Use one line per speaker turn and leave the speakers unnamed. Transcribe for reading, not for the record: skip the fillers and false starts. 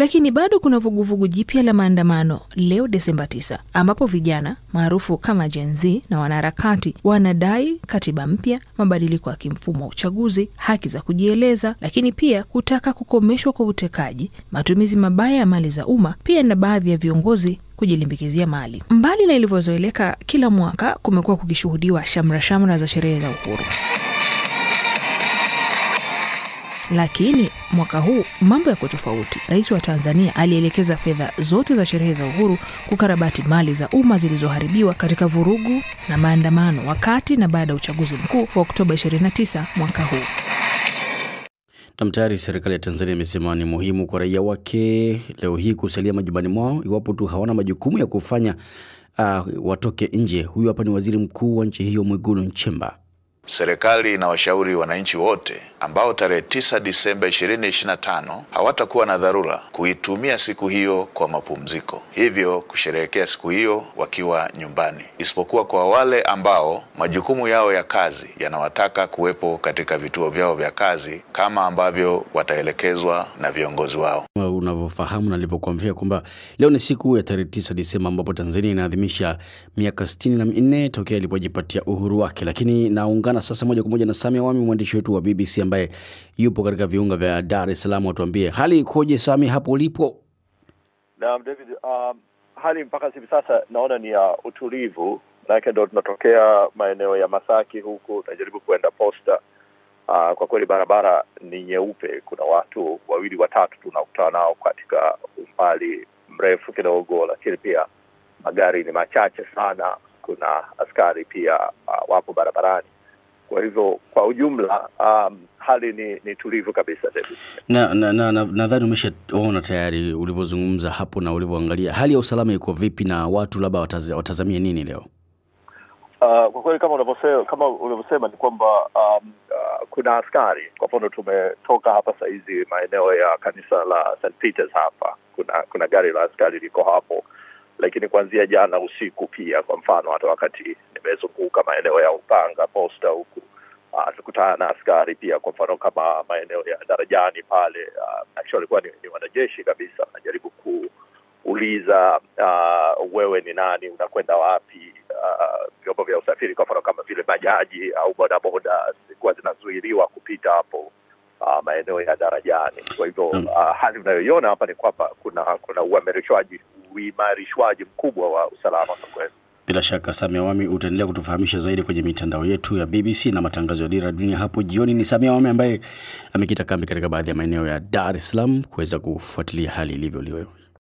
Lakini bado kuna vuguvugu jipya la maandamano leo Desemba 9, ambapo vijana maarufu kama Gen Z na wanaharakati wanadai katiba mpya, mabadiliko ya kimfumo wa uchaguzi, haki za kujieleza, lakini pia kutaka kukomeshwa kwa utekaji, matumizi mabaya ya mali za umma, pia na baadhi ya viongozi kujilimbikizia mali. Mbali na ilivyozoeleka, kila mwaka kumekuwa kukishuhudiwa shamra za sherehe za uhuru. Lakini mwaka huu mambo yako tofauti. Rais wa Tanzania alielekeza fedha zote za sherehe za uhuru kukarabati mali za umma zilizoharibiwa katika vurugu na maandamano wakati na baada ya uchaguzi mkuu wa Oktoba 29 mwaka huu.
Tayari serikali ya Tanzania imesema ni muhimu kwa raia wake leo hii kusalia majumbani mwao iwapo tu hawana majukumu ya kufanya watoke nje. Huyu hapa ni Waziri Mkuu wa nchi hiyo Mwigulu Nchemba.
Serikali inawashauri wananchi wote ambao tarehe 9 Disemba 2025 hawatakuwa na dharura kuitumia siku hiyo kwa mapumziko, hivyo kusherehekea siku hiyo wakiwa nyumbani, isipokuwa kwa wale ambao majukumu yao ya kazi yanawataka kuwepo katika vituo vyao vya kazi kama ambavyo wataelekezwa na viongozi wao.
Unavyofahamu na nilivyokuambia kwamba leo ni siku ya tarehe 9 Disemba ambapo Tanzania inaadhimisha miaka 64 tokea ilipojipatia uhuru wake, lakini naungana sasa moja kwa moja na Sami Awami, mwandishi wetu wa BBC ambaye yupo katika viunga vya Dar es Salaam. Tuambie hali ikoje Sami hapo ulipo?
Naam David, hali mpaka hivi sasa naona ni ya utulivu, maana ndo tunatokea maeneo ya Masaki huku tunajaribu kwenda Posta. Kwa kweli barabara ni nyeupe, kuna watu wawili watatu tunakutana nao katika umbali mrefu kidogo, lakini pia magari ni machache sana, kuna askari pia wapo barabarani. Kwa hivyo kwa ujumla hali ni tulivu kabisa.
Nadhani umeshaona tayari ulivyozungumza hapo na ulivyoangalia hali ya usalama iko vipi na watu labda watazamie nini leo?
Kwa kweli kama ulivyosema ni kwamba kuna askari. Kwa mfano tumetoka hapa saa hizi maeneo ya kanisa la St. Peter's hapa. Kuna gari la askari liko hapo. Lakini kuanzia jana usiku pia, kwa mfano hata wakati nimezunguka maeneo ya Upanga Posta huku, tukutana na askari pia, kwa mfano kama maeneo ya Darajani pale, actually kwa ni wanajeshi kabisa, wanajaribu kuuliza wewe ni nani, unakwenda wapi. Vyombo vya usafiri kwa mfano kama vile bajaji au bodaboda zilikuwa zinazuiliwa kupita hapo maeneo ya Darajani. Kwa hivyo hali unayoiona hapa ni kwamba kuna uimarishwaji mkubwa wa usalama kwa kweli.
Bila shaka Sami Awami utaendelea kutufahamisha zaidi kwenye mitandao yetu ya BBC na matangazo ya Dira Dunia hapo jioni. Ni Sami Awami ambaye amekita kambi katika baadhi ya maeneo ya Dar es Salaam kuweza kufuatilia hali ilivyo leo.